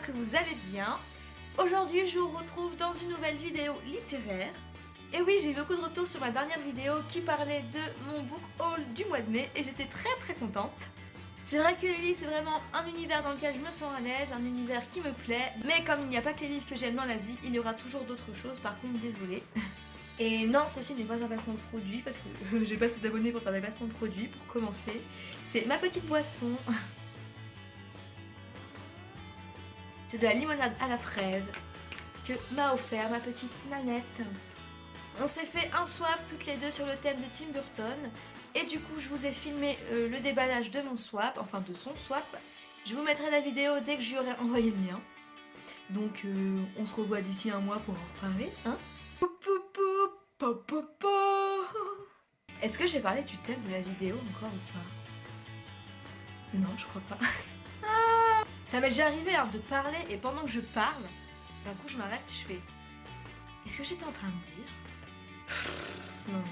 j'espère que vous allez bien. Aujourd'hui je vous retrouve dans une nouvelle vidéo littéraire. Et oui, j'ai eu beaucoup de retours sur ma dernière vidéo qui parlait de mon book haul du mois de mai et j'étais très contente. C'est vrai que les livres c'est vraiment un univers dans lequel je me sens à l'aise, un univers qui me plaît. Mais comme il n'y a pas que les livres que j'aime dans la vie, il y aura toujours d'autres choses, par contre désolée. Et non, ceci n'est pas un placement de produit parce que j'ai pas assez d'abonnés pour faire des placements de produits pour commencer. C'est ma petite boisson. C'est de la limonade à la fraise que m'a offert ma petite Nanette. On s'est fait un swap toutes les deux sur le thème de Tim Burton. Et du coup je vous ai filmé le déballage de mon swap, enfin de son swap. Je vous mettrai la vidéo dès que je lui aurai envoyé le mien. Donc on se revoit d'ici un mois pour en reparler, hein. Est-ce que j'ai parlé du thème de la vidéo encore ou pas? Non, je crois pas. Ça m'est déjà arrivé hein, de parler et pendant que je parle, d'un coup je m'arrête, je fais... Qu'est-ce que j'étais en train de dire? Non,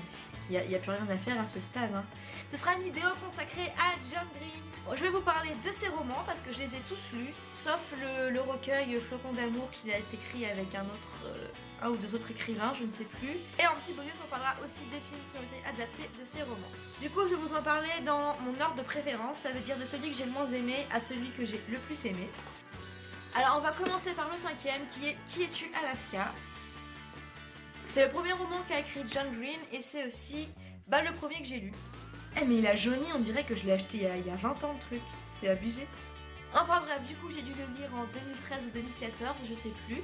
il n'y a plus rien à faire à ce stade. Hein. Ce sera une vidéo consacrée à John Green. Bon, je vais vous parler de ses romans parce que je les ai tous lus, sauf le recueil Flocon d'amour qu'il a écrit avec un ou deux autres écrivains, je ne sais plus. Et en petit bonus, on parlera aussi des films qui ont été adaptés de ses romans. Du coup, je vais vous en parler dans mon ordre de préférence, ça veut dire de celui que j'ai le moins aimé à celui que j'ai le plus aimé. Alors, on va commencer par le cinquième qui est Qui es-tu Alaska? C'est le premier roman qu'a écrit John Green et c'est aussi le premier que j'ai lu. Eh mais il a jauni, on dirait que je l'ai acheté il y a 20 ans le truc, c'est abusé. Enfin bref, du coup j'ai dû le lire en 2013 ou 2014, je sais plus.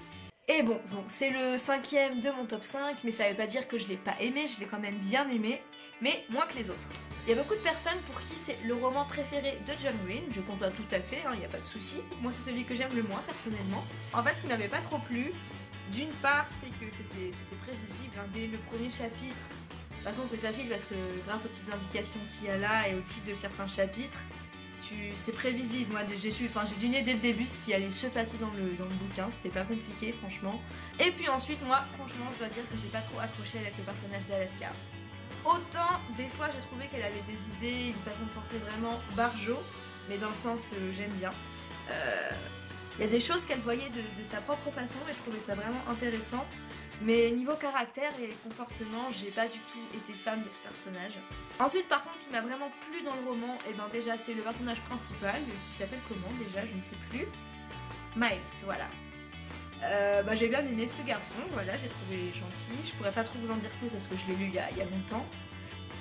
Et bon c'est le cinquième de mon top 5, mais ça veut pas dire que je l'ai pas aimé, je l'ai quand même bien aimé, mais moins que les autres. Il y a beaucoup de personnes pour qui c'est le roman préféré de John Green, je conçois tout à fait, il n'y a pas de souci. Moi c'est celui que j'aime le moins personnellement. En fait il m'avait pas trop plu. D'une part, c'est que c'était prévisible, hein, dès le premier chapitre. De toute façon, c'est facile parce que grâce aux petites indications qu'il y a là et au titre de certains chapitres, c'est prévisible. Moi, j'ai deviné dès le début ce qui allait se passer dans le bouquin. C'était pas compliqué, franchement. Et puis ensuite, moi, franchement, je dois dire que j'ai pas trop accroché avec le personnage d'Alaska. Autant, des fois, j'ai trouvé qu'elle avait des idées, une façon de penser vraiment barjo, mais dans le sens j'aime bien. Il y a des choses qu'elle voyait de sa propre façon et je trouvais ça vraiment intéressant. Mais niveau caractère et comportement, j'ai pas du tout été fan de ce personnage. Ensuite par contre, ce qui m'a vraiment plu dans le roman, et ben déjà c'est le personnage principal, qui s'appelle comment déjà, je ne sais plus. Miles, voilà. J'ai bien aimé ce garçon, voilà, j'ai trouvé gentil. Je pourrais pas trop vous en dire plus parce que je l'ai lu il y a longtemps.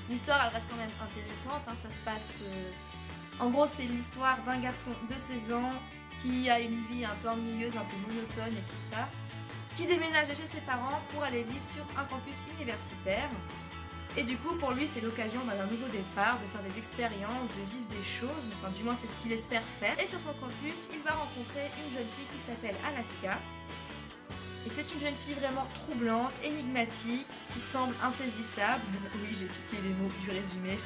L'histoire elle reste quand même intéressante, hein, ça se passe... En gros c'est l'histoire d'un garçon de 16 ans qui a une vie un peu ennuyeuse, un peu monotone et tout ça, qui déménage chez ses parents pour aller vivre sur un campus universitaire. Et du coup pour lui c'est l'occasion d'un nouveau départ, de faire des expériences, de vivre des choses, enfin du moins c'est ce qu'il espère faire. Et sur son campus il va rencontrer une jeune fille qui s'appelle Alaska. Et c'est une jeune fille vraiment troublante, énigmatique, qui semble insaisissable. Oui, j'ai piqué les mots du résumé.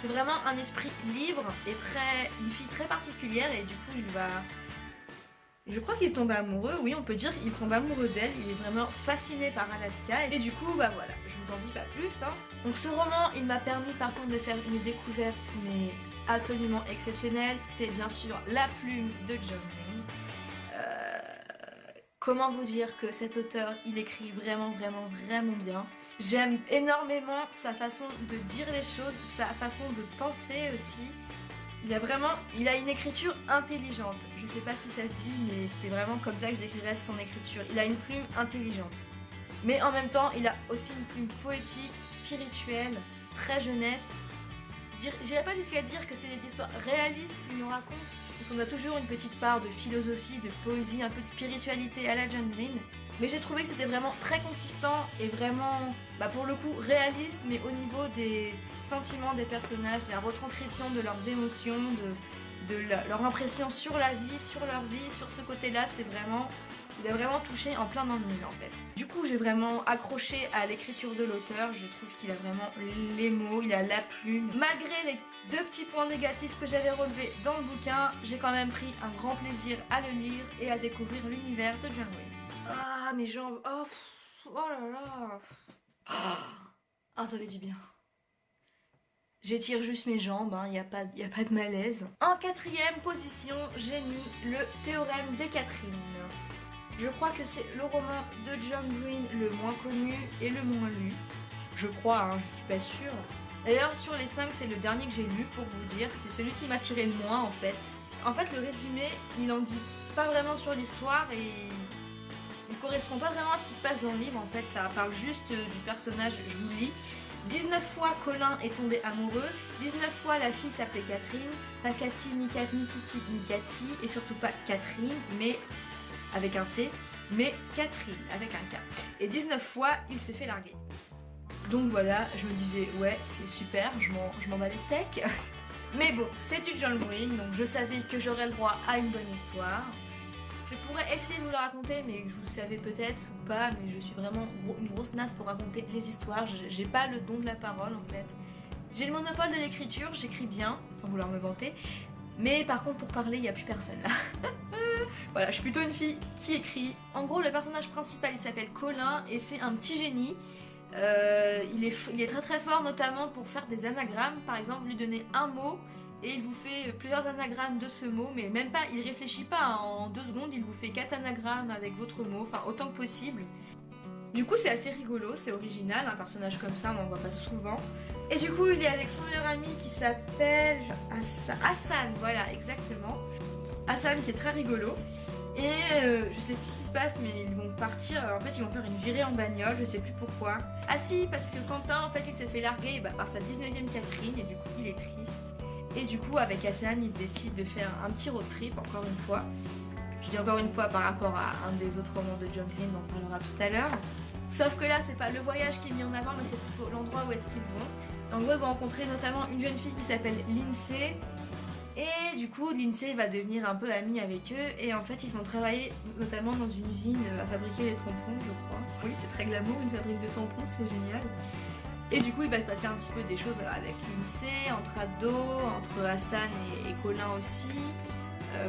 C'est vraiment un esprit libre et une fille très particulière et du coup il va... Je crois qu'il tombe amoureux, oui on peut dire qu'il tombe amoureux d'elle, il est vraiment fasciné par Alaska et du coup voilà, je vous en dis pas plus. Hein. Donc ce roman il m'a permis par contre de faire une découverte mais absolument exceptionnelle, c'est bien sûr La Plume de John Green. Comment vous dire que cet auteur il écrit vraiment bien. J'aime énormément sa façon de dire les choses, sa façon de penser aussi. Il a une écriture intelligente. Je sais pas si ça se dit, mais c'est vraiment comme ça que je décrirais son écriture. Il a une plume intelligente. Mais en même temps, il a aussi une plume poétique, spirituelle, très jeunesse. J'irais pas jusqu'à dire que c'est des histoires réalistes qu'il nous raconte, parce qu'on a toujours une petite part de philosophie, de poésie, un peu de spiritualité à la John Green. Mais j'ai trouvé que c'était vraiment très consistant et vraiment, pour le coup, réaliste, mais au niveau des sentiments des personnages, la retranscription de leurs émotions, de leur impression sur la vie, sur leur vie, sur ce côté-là, il a vraiment touché en plein dans le mille en fait. Du coup, j'ai vraiment accroché à l'écriture de l'auteur, je trouve qu'il a vraiment les mots, il a la plume. Malgré les deux petits points négatifs que j'avais relevés dans le bouquin, j'ai quand même pris un grand plaisir à le lire et à découvrir l'univers de John Green. Ah mes jambes, oh là là, ah ça fait du bien. J'étire juste mes jambes, il n'y a pas de malaise. En quatrième position, j'ai mis le théorème des Catherine. Je crois que c'est le roman de John Green le moins connu et le moins lu. Je crois, je suis pas sûre. D'ailleurs, sur les 5, c'est le dernier que j'ai lu pour vous dire. C'est celui qui m'a tiré le moins en fait. En fait, le résumé, il en dit pas vraiment sur l'histoire et il correspond pas vraiment à ce qui se passe dans le livre. En fait, ça parle juste du personnage, je vous le lis. 19 fois Colin est tombé amoureux, 19 fois la fille s'appelait Catherine, pas Cathy, ni Kat, ni Kitty, ni Cathy, et surtout pas Catherine, mais avec un C, mais Catherine avec un K. Et 19 fois il s'est fait larguer. Donc voilà, je me disais ouais c'est super, je m'en bats les steaks. Mais bon, c'est du John Green, donc je savais que j'aurais le droit à une bonne histoire. Je pourrais essayer de vous la raconter, mais vous le savez peut-être ou pas, mais je suis vraiment une grosse naze pour raconter les histoires. J'ai pas le don de la parole en fait. J'ai le monopole de l'écriture, j'écris bien, sans vouloir me vanter. Mais par contre pour parler, il n'y a plus personne là. Voilà, je suis plutôt une fille qui écrit. En gros, le personnage principal il s'appelle Colin et c'est un petit génie. Il est très très fort notamment pour faire des anagrammes. Par exemple, lui donner un mot et il vous fait plusieurs anagrammes de ce mot, mais même pas, il réfléchit pas, en 2 secondes il vous fait 4 anagrammes avec votre mot, enfin autant que possible. Du coup c'est assez rigolo, c'est original, un personnage comme ça on n'en voit pas souvent. Et du coup il est avec son meilleur ami qui s'appelle Hassan, voilà exactement. Hassan qui est très rigolo. Et je sais plus ce qui se passe mais ils vont partir, en fait ils vont faire une virée en bagnole, je sais plus pourquoi. Ah si, parce que Quentin en fait il s'est fait larguer par sa 19e Catherine et du coup il est triste. Et du coup avec Hassan il décide de faire un petit road trip encore une fois. Je dis encore une fois par rapport à un des autres romans de John Green, on en parlera tout à l'heure. Sauf que là c'est pas le voyage qui est mis en avant mais c'est plutôt l'endroit où est-ce qu'ils vont. En gros ils vont rencontrer notamment une jeune fille qui s'appelle Lindsay. Et du coup Lindsay va devenir un peu amie avec eux et en fait ils vont travailler notamment dans une usine à fabriquer des tampons je crois. Oui c'est très glamour une fabrique de tampons, c'est génial. Et du coup il va se passer un petit peu des choses avec Lindsay, entre ados, entre Hassan et Colin aussi.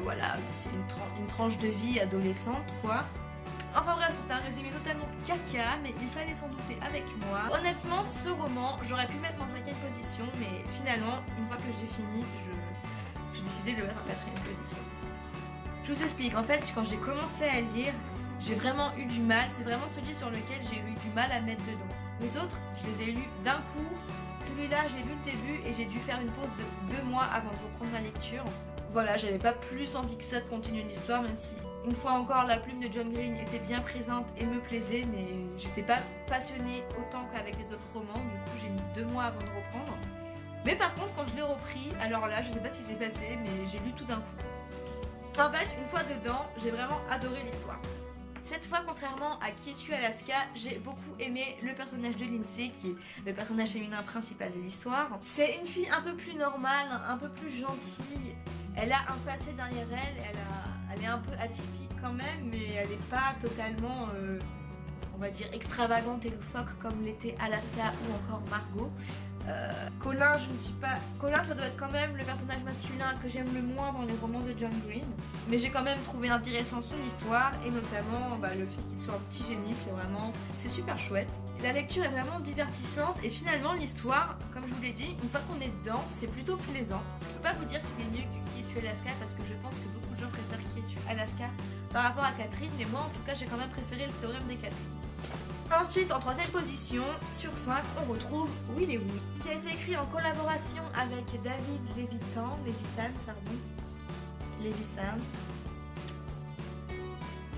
Voilà, c'est une tranche de vie adolescente quoi. Enfin bref, c'est un résumé totalement caca, mais il fallait s'en douter avec moi. Honnêtement, ce roman, j'aurais pu le mettre en 5e position, mais finalement, une fois que j'ai fini, j'ai décidé de le mettre en 4e position. Je vous explique, en fait, quand j'ai commencé à lire, j'ai vraiment eu du mal. C'est vraiment celui sur lequel j'ai eu du mal à mettre dedans. Les autres, je les ai lus d'un coup. Celui-là, j'ai lu le début et j'ai dû faire une pause de 2 mois avant de reprendre ma lecture. Voilà, j'avais pas plus envie que ça de continuer l'histoire, même si, une fois encore, la plume de John Green était bien présente et me plaisait, mais j'étais pas passionnée autant qu'avec les autres romans, du coup j'ai mis 2 mois avant de reprendre. Mais par contre, quand je l'ai repris, alors là, je sais pas ce qui s'est passé, mais j'ai lu tout d'un coup. En fait, une fois dedans, j'ai vraiment adoré l'histoire. Cette fois, contrairement à Qui es-tu Alaska, j'ai beaucoup aimé le personnage de Lindsay, qui est le personnage féminin principal de l'histoire. C'est une fille un peu plus normale, un peu plus gentille. Elle a un passé derrière elle, elle est un peu atypique quand même, mais elle n'est pas totalement, on va dire, extravagante et loufoque comme l'était Alaska ou encore Margot. Colin, je ne suis pas... Colin, ça doit être quand même le personnage masculin que j'aime le moins dans les romans de John Green. Mais j'ai quand même trouvé intéressant son histoire et notamment le fait qu'il soit un petit génie, c'est super chouette. La lecture est vraiment divertissante et finalement l'histoire, comme je vous l'ai dit, une fois qu'on est dedans, c'est plutôt plaisant. Je peux pas vous dire qu'il est mieux que Qui es-tu Alaska parce que je pense que beaucoup de gens préfèrent Qui es-tu Alaska par rapport à Catherine, mais moi en tout cas j'ai quand même préféré le théorème des Catherine. Ensuite, en 3e position, sur 5, on retrouve Will et Will, qui a été écrit en collaboration avec David Levitan,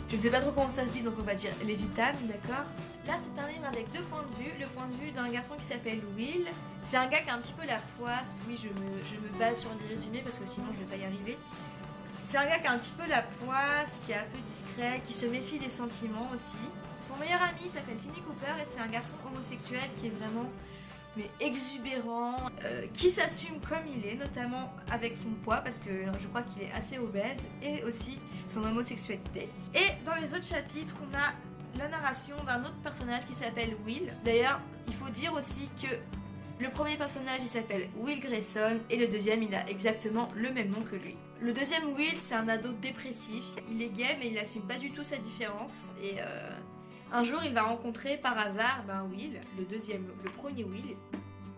je ne sais pas trop comment ça se dit, donc on va dire Levitan, d'accord. Là, c'est un livre avec 2 points de vue. Le point de vue d'un garçon qui s'appelle Will. C'est un gars qui a un petit peu la poisse. Oui, je me base sur des résumés parce que sinon je vais pas y arriver. C'est un gars qui a un petit peu la poisse, qui est un peu discret, qui se méfie des sentiments aussi. Son meilleur ami s'appelle Tiny Cooper et c'est un garçon homosexuel qui est vraiment exubérant, qui s'assume comme il est, notamment avec son poids parce que je crois qu'il est assez obèse, et aussi son homosexualité. Et dans les autres chapitres, on a la narration d'un autre personnage qui s'appelle Will. D'ailleurs, il faut dire aussi que le premier personnage il s'appelle Will Grayson et le deuxième il a exactement le même nom que lui. Le deuxième Will, c'est un ado dépressif, il est gay mais il assume pas du tout sa différence et un jour il va rencontrer par hasard Will, le premier Will,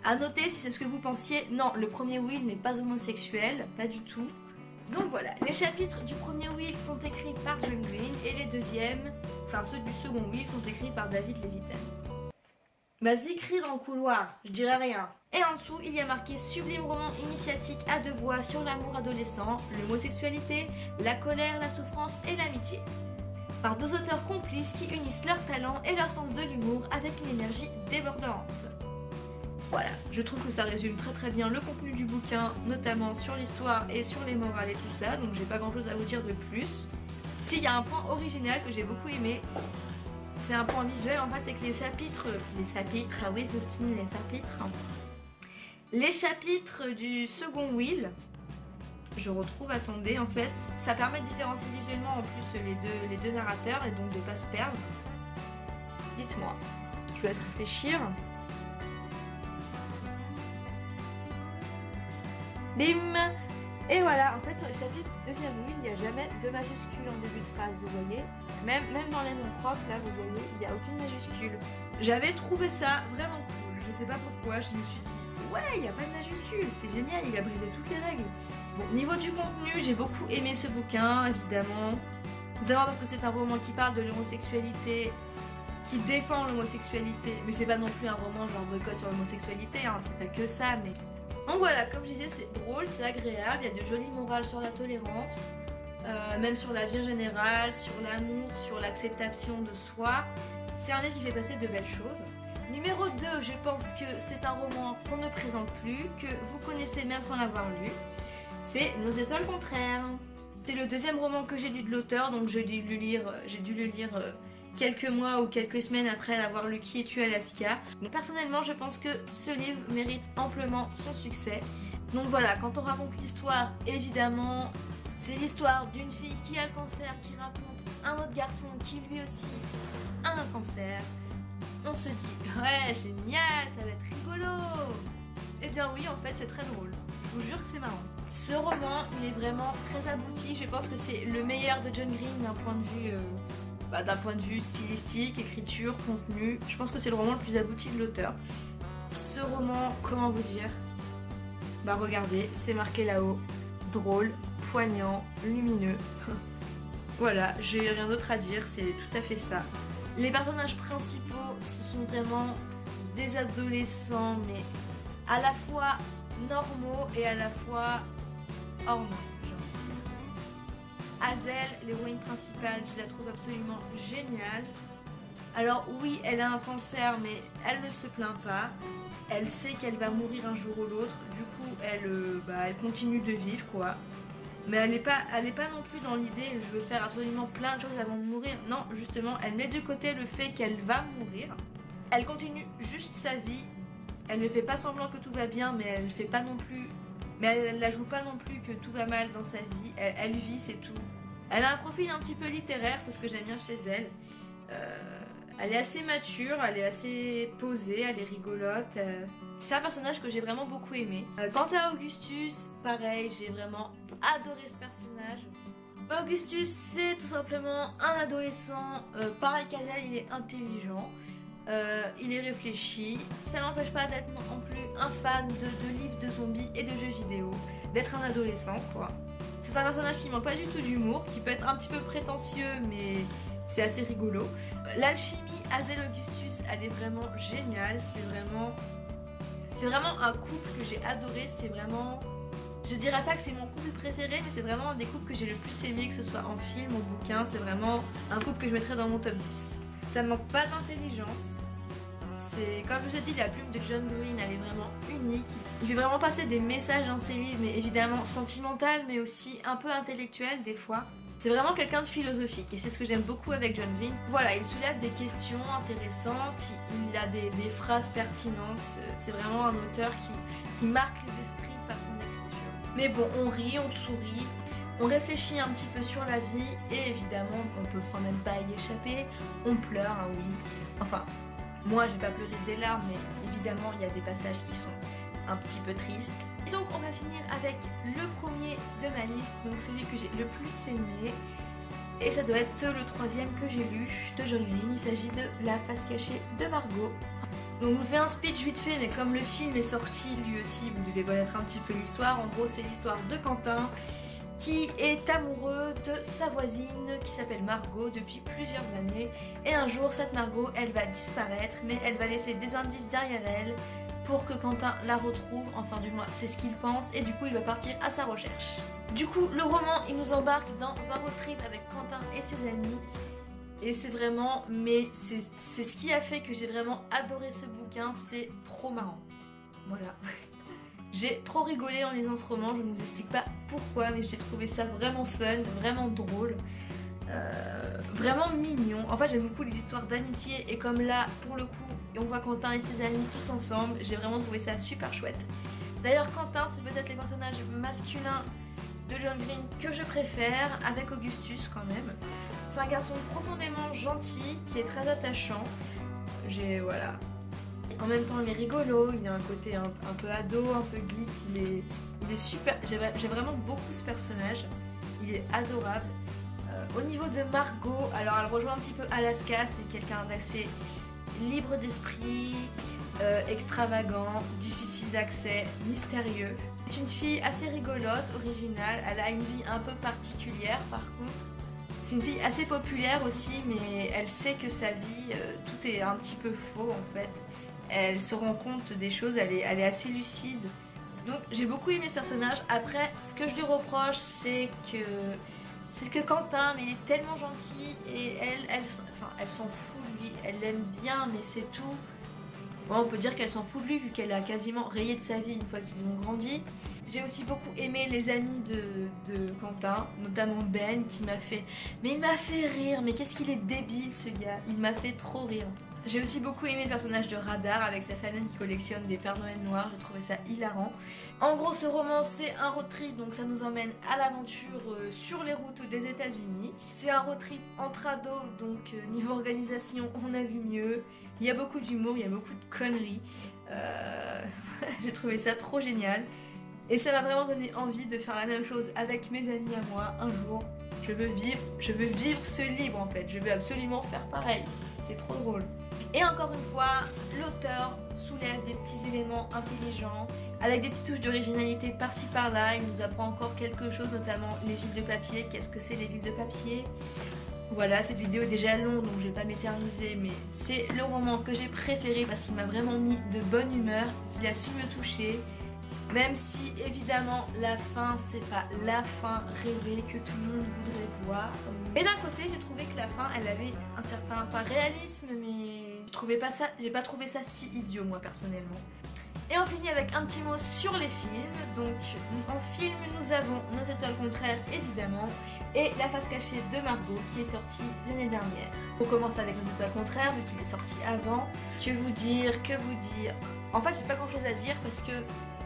À noter si c'est ce que vous pensiez, non, le premier Will n'est pas homosexuel, pas du tout. Donc voilà, les chapitres du premier Will sont écrits par John Green et les deuxièmes, enfin ceux du second Will sont écrits par David Levitan. Vas-y, crie dans le couloir, je dirai rien. Et en dessous, il y a marqué sublime roman initiatique à deux voix sur l'amour adolescent, l'homosexualité, la colère, la souffrance et l'amitié. Par deux auteurs complices qui unissent leur talent et leur sens de l'humour avec une énergie débordante. Voilà, je trouve que ça résume très bien le contenu du bouquin, notamment sur l'histoire et sur les morales et tout ça, donc j'ai pas grand chose à vous dire de plus. S'il y a un point original que j'ai beaucoup aimé, c'est un point visuel en fait, c'est que les chapitres, ah oui je finis les chapitres du second Will, je retrouve, attendez en fait, ça permet de différencier visuellement en plus les deux narrateurs et donc de pas se perdre. Dites-moi, je vous laisse réfléchir. Bim! Et voilà, en fait sur le chapitre du deuxième Will, il n'y a jamais de majuscule en début de phrase, vous voyez. Même dans les noms propres, là vous voyez, il n'y a aucune majuscule. J'avais trouvé ça vraiment cool, je sais pas pourquoi, je me suis dit ouais, il n'y a pas de majuscule, c'est génial, il a brisé toutes les règles. Bon, niveau du contenu, j'ai beaucoup aimé ce bouquin, évidemment. D'abord parce que c'est un roman qui parle de l'homosexualité, qui défend l'homosexualité, mais c'est pas non plus un roman genre boycott sur l'homosexualité, hein, c'est pas que ça, mais... Donc voilà, comme je disais, c'est drôle, c'est agréable, il y a de jolies morales sur la tolérance, même sur la vie en générale, sur l'amour, sur l'acceptation de soi. C'est un livre qui fait passer de belles choses. Numéro 2, je pense que c'est un roman qu'on ne présente plus, que vous connaissez même sans l'avoir lu. C'est Nos étoiles contraires. C'est le deuxième roman que j'ai lu de l'auteur, donc j'ai dû le lire quelques mois ou quelques semaines après avoir lu Qui es-tu Alaska. Donc personnellement je pense que ce livre mérite amplement son succès. Donc voilà, quand on raconte l'histoire, évidemment c'est l'histoire d'une fille qui a le cancer, qui raconte un autre garçon qui lui aussi a un cancer. On se dit ouais génial, ça va être rigolo. Eh bien oui, en fait c'est très drôle, je vous jure que c'est marrant. Ce roman il est vraiment très abouti, je pense que c'est le meilleur de John Green d'un point de vue stylistique, écriture, contenu. Je pense que c'est le roman le plus abouti de l'auteur. Ce roman, comment vous dire? Bah regardez, c'est marqué là-haut. Drôle, poignant, lumineux. Voilà, j'ai rien d'autre à dire, c'est tout à fait ça. Les personnages principaux, ce sont vraiment des adolescents, mais à la fois normaux et à la fois hors normes. Hazel, l'héroïne principale, je la trouve absolument géniale. Alors oui, elle a un cancer, mais elle ne se plaint pas. Elle sait qu'elle va mourir un jour ou l'autre. Du coup, elle continue de vivre, quoi. Mais elle n'est pas non plus dans l'idée je veux faire absolument plein de choses avant de mourir. Non, justement, elle met de côté le fait qu'elle va mourir. Elle continue juste sa vie. Elle ne fait pas semblant que tout va bien, mais elle fait pas non plus... Mais elle la joue pas non plus que tout va mal dans sa vie. Elle vit, c'est tout. Elle a un profil un petit peu littéraire, c'est ce que j'aime bien chez elle. Elle est assez mature, elle est assez posée, elle est rigolote. C'est un personnage que j'ai vraiment beaucoup aimé. Quant à Augustus, pareil, j'ai vraiment adoré ce personnage. Augustus, c'est tout simplement un adolescent. Pareil qu'Adèle, il est intelligent. Il est réfléchi. Ça n'empêche pas d'être non plus un fan de livres de zombies et de jeux vidéo. D'être un adolescent, quoi. C'est un personnage qui manque pas du tout d'humour, qui peut être un petit peu prétentieux, mais c'est assez rigolo. L'alchimie Hazel Augustus, elle est vraiment géniale. C'est vraiment un couple que j'ai adoré. C'est vraiment... Je dirais pas que c'est mon couple préféré, mais c'est vraiment un des couples que j'ai le plus aimé, que ce soit en film, en bouquin. C'est vraiment un couple que je mettrais dans mon top 10. Ça ne manque pas d'intelligence. Comme je vous ai dit, la plume de John Green, elle est vraiment unique. Il fait vraiment passer des messages dans ses livres, mais évidemment sentimental, mais aussi un peu intellectuel des fois. C'est vraiment quelqu'un de philosophique et c'est ce que j'aime beaucoup avec John Green. Voilà, il soulève des questions intéressantes, il a des phrases pertinentes. C'est vraiment un auteur qui marque les esprits par son écriture. Mais bon, on rit, on sourit. On réfléchit un petit peu sur la vie et évidemment, on peut quand même pas y échapper, on pleure, hein, oui. Enfin, moi j'ai pas pleuré des larmes, mais évidemment il y a des passages qui sont un petit peu tristes. Et donc on va finir avec le premier de ma liste, donc celui que j'ai le plus aimé. Et ça doit être le troisième que j'ai lu de John Green, il s'agit de La face cachée de Margot. Donc je vous fais un speech vite fait, mais comme le film est sorti lui aussi, vous devez connaître un petit peu l'histoire. En gros, c'est l'histoire de Quentin qui est amoureux de sa voisine qui s'appelle Margot depuis plusieurs années. Et un jour, cette Margot, elle va disparaître, mais elle va laisser des indices derrière elle pour que Quentin la retrouve. Enfin, du moins, c'est ce qu'il pense, et du coup, il va partir à sa recherche. Du coup, le roman, il nous embarque dans un road trip avec Quentin et ses amis. Et c'est vraiment, mais c'est ce qui a fait que j'ai vraiment adoré ce bouquin, c'est trop marrant. Voilà. J'ai trop rigolé en lisant ce roman, je ne vous explique pas pourquoi, mais j'ai trouvé ça vraiment fun, vraiment drôle, vraiment mignon. En fait, j'aime beaucoup les histoires d'amitié, et comme là, pour le coup, on voit Quentin et ses amis tous ensemble, j'ai vraiment trouvé ça super chouette. D'ailleurs, Quentin, c'est peut-être les personnages masculins de John Green que je préfère, avec Augustus quand même. C'est un garçon profondément gentil, qui est très attachant. Voilà. En même temps, il est rigolo, il a un côté un peu ado, un peu geek, il est super. J'ai vraiment beaucoup ce personnage, il est adorable. Au niveau de Margot, alors elle rejoint un petit peu Alaska, c'est quelqu'un d'assez libre d'esprit, extravagant, difficile d'accès, mystérieux. C'est une fille assez rigolote, originale, elle a une vie un peu particulière par contre. C'est une fille assez populaire aussi, mais elle sait que sa vie, tout est un petit peu faux en fait. Elle se rend compte des choses, elle est assez lucide. Donc j'ai beaucoup aimé ce personnage. Après, ce que je lui reproche, c'est que Quentin, mais il est tellement gentil et elle s'en fout de lui. Elle l'aime bien, mais c'est tout. Bon, on peut dire qu'elle s'en fout de lui vu qu'elle a quasiment rayé de sa vie une fois qu'ils ont grandi. J'ai aussi beaucoup aimé les amis de Quentin, notamment Ben qui m'a fait... Mais il m'a fait rire, mais qu'est-ce qu'il est débile ce gars, il m'a fait trop rire. J'ai aussi beaucoup aimé le personnage de Radar avec sa famille qui collectionne des Pères Noël noirs, j'ai trouvé ça hilarant. En gros, ce roman c'est un road trip, donc ça nous emmène à l'aventure sur les routes des États-Unis. C'est un road trip entre ados, donc niveau organisation on a vu mieux. Il y a beaucoup d'humour, il y a beaucoup de conneries. J'ai trouvé ça trop génial. Et ça m'a vraiment donné envie de faire la même chose avec mes amis à moi un jour. Je veux vivre ce livre en fait, je veux absolument faire pareil. C'est trop drôle. Et encore une fois, l'auteur soulève des petits éléments intelligents, avec des petites touches d'originalité par-ci par-là. Il nous apprend encore quelque chose, notamment les villes de papier. Qu'est-ce que c'est les villes de papier? Voilà, cette vidéo est déjà longue, donc je vais pas m'éterniser, mais c'est le roman que j'ai préféré parce qu'il m'a vraiment mis de bonne humeur, qu'il a su me toucher. Même si évidemment la fin c'est pas la fin rêvée que tout le monde voudrait voir. Et d'un côté j'ai trouvé que la fin elle avait un certain, pas réalisme, mais j'ai pas trouvé ça si idiot moi personnellement. Et on finit avec un petit mot sur les films. Donc en film nous avons Nos étoiles contraires évidemment et La face cachée de Margot qui est sortie l'année dernière. On commence avec Nos étoiles contraires vu qu'il est sorti avant. Que vous dire? En fait j'ai pas grand chose à dire parce que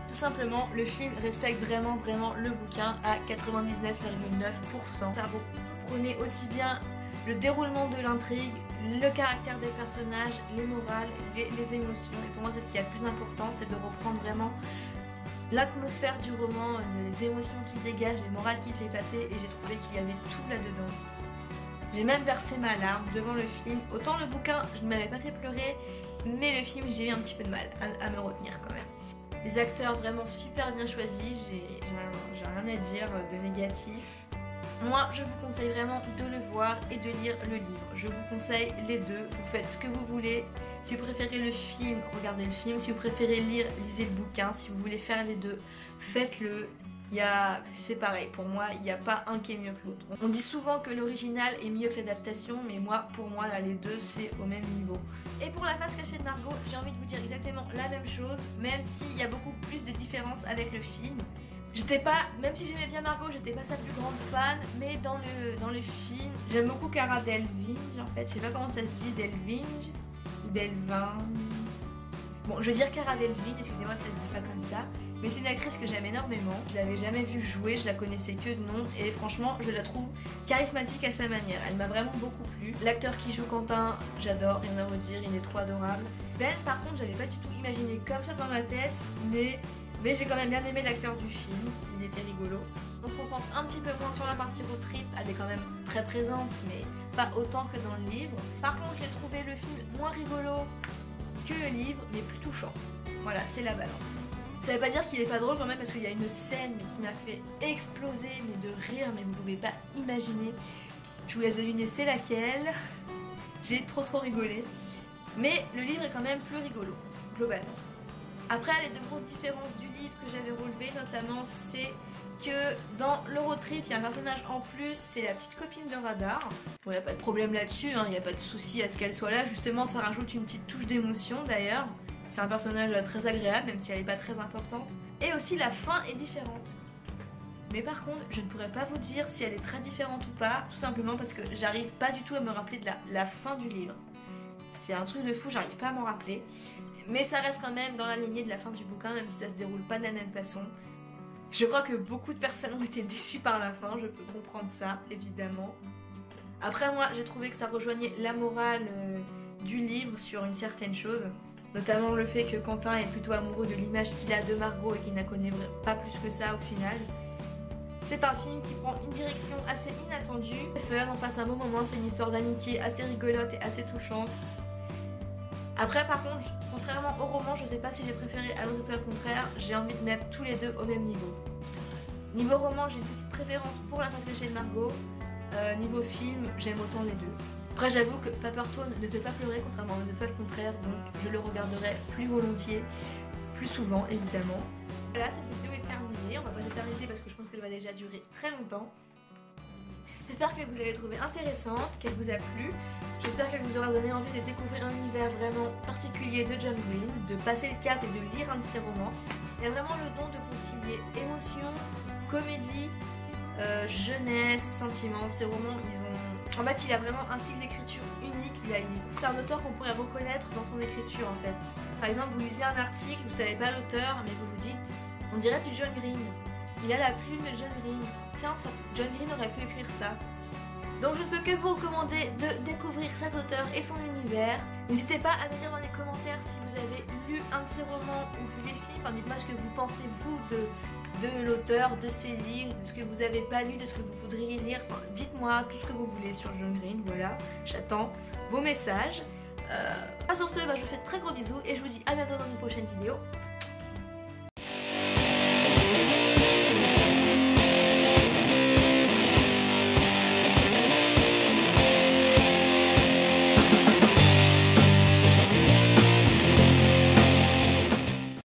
tout simplement, le film respecte vraiment le bouquin à 99,9%. Ça reprenait aussi bien le déroulement de l'intrigue, le caractère des personnages, les morales, les émotions. Et pour moi, c'est ce qui est le plus important, c'est de reprendre vraiment l'atmosphère du roman, les émotions qu'il dégage, les morales qu'il fait passer. Et j'ai trouvé qu'il y avait tout là-dedans. J'ai même versé ma larme devant le film. Autant le bouquin, je ne m'avais pas fait pleurer, mais le film, j'ai eu un petit peu de mal à me retenir quand même. Les acteurs vraiment super bien choisis, j'ai rien à dire de négatif. Moi je vous conseille vraiment de le voir et de lire le livre. Je vous conseille les deux, vous faites ce que vous voulez. Si vous préférez le film, regardez le film. Si vous préférez lire, lisez le bouquin. Si vous voulez faire les deux, faites-le. C'est pareil, pour moi il n'y a pas un qui est mieux que l'autre. On dit souvent que l'original est mieux que l'adaptation, mais pour moi là les deux c'est au même niveau. Et pour La face cachée de Margot, j'ai envie de vous dire exactement la même chose, même s'il y a beaucoup plus de différences avec le film. Même si j'aimais bien Margot, j'étais pas sa plus grande fan, mais dans le film, j'aime beaucoup Cara Delevingne en fait, je sais pas comment ça se dit, Delevingne ou Delevingne. Bon, je veux dire Cara Delevingne, excusez-moi, ça se dit pas comme ça. Mais c'est une actrice que j'aime énormément. Je l'avais jamais vue jouer, je la connaissais que de nom. Et franchement, je la trouve charismatique à sa manière. Elle m'a vraiment beaucoup plu. L'acteur qui joue Quentin, j'adore, rien à redire, il est trop adorable. Ben, par contre, j'avais pas du tout imaginé comme ça dans ma tête. Mais j'ai quand même bien aimé l'acteur du film. Il était rigolo. On se concentre un petit peu moins sur la partie road trip. Elle est quand même très présente, mais pas autant que dans le livre. Par contre, j'ai trouvé le film moins rigolo que le livre, mais plus touchant. Voilà, c'est la balance. Ça veut pas dire qu'il est pas drôle quand même, parce qu'il y a une scène mais qui m'a fait exploser mais de rire, mais vous pouvez pas imaginer. Je vous laisse deviner c'est laquelle. J'ai trop rigolé. Mais le livre est quand même plus rigolo, globalement. Après, les deux grosses différences du livre que j'avais relevées, notamment, c'est que dans l'Eurotrip, il y a un personnage en plus, c'est la petite copine de Radar. Bon, il n'y a pas de problème là-dessus, il n'y a pas de souci à ce qu'elle soit là. Justement, ça rajoute une petite touche d'émotion d'ailleurs. C'est un personnage très agréable, même si elle n'est pas très importante. Et aussi, la fin est différente. Mais par contre, je ne pourrais pas vous dire si elle est très différente ou pas, tout simplement parce que j'arrive pas du tout à me rappeler de la fin du livre. C'est un truc de fou, j'arrive pas à m'en rappeler. Mais ça reste quand même dans la lignée de la fin du bouquin, même si ça se déroule pas de la même façon. Je crois que beaucoup de personnes ont été déçues par la fin, je peux comprendre ça, évidemment. Après moi, j'ai trouvé que ça rejoignait la morale du livre sur une certaine chose. Notamment le fait que Quentin est plutôt amoureux de l'image qu'il a de Margot et qu'il ne connaît pas plus que ça au final. C'est un film qui prend une direction assez inattendue. C'est fun, on passe un bon moment, c'est une histoire d'amitié assez rigolote et assez touchante. Après par contre, contrairement au roman, je sais pas si j'ai préféré À nos étoiles contraires, j'ai envie de mettre tous les deux au même niveau. Niveau roman, j'ai une petite préférence pour La face cachée de Margot. Niveau film, j'aime autant les deux. Après j'avoue que Paperton ne fait pas pleurer contrairement aux étoiles contraires, donc je le regarderai plus volontiers, plus souvent évidemment. Voilà, cette vidéo est terminée, on va pas s'éterniser parce que je pense qu'elle va déjà durer très longtemps. J'espère que vous l'avez trouvée intéressante, qu'elle vous a plu. J'espère qu'elle vous aura donné envie de découvrir un univers vraiment particulier de John Green, de passer le cap et de lire un de ses romans. Il y a vraiment le don de concilier émotion, comédie, jeunesse, sentiments. Ces romans, en fait, il a vraiment un style d'écriture unique. C'est un auteur qu'on pourrait reconnaître dans son écriture en fait. Par exemple, vous lisez un article, vous savez pas l'auteur, mais vous vous dites, on dirait du John Green. Il a la plume de John Green. Tiens, John Green aurait pu écrire ça. Donc je ne peux que vous recommander de découvrir cet auteur et son univers. N'hésitez pas à me dire dans les commentaires si vous avez lu un de ses romans ou vu les films. Enfin, dites-moi ce que vous pensez vous de l'auteur, de ses livres, de ce que vous avez pas lu, de ce que vous voudriez lire. Enfin, dites-moi tout ce que vous voulez sur John Green. Voilà, j'attends vos messages. Sur ce, je vous fais de très gros bisous et je vous dis à bientôt dans une prochaine vidéo.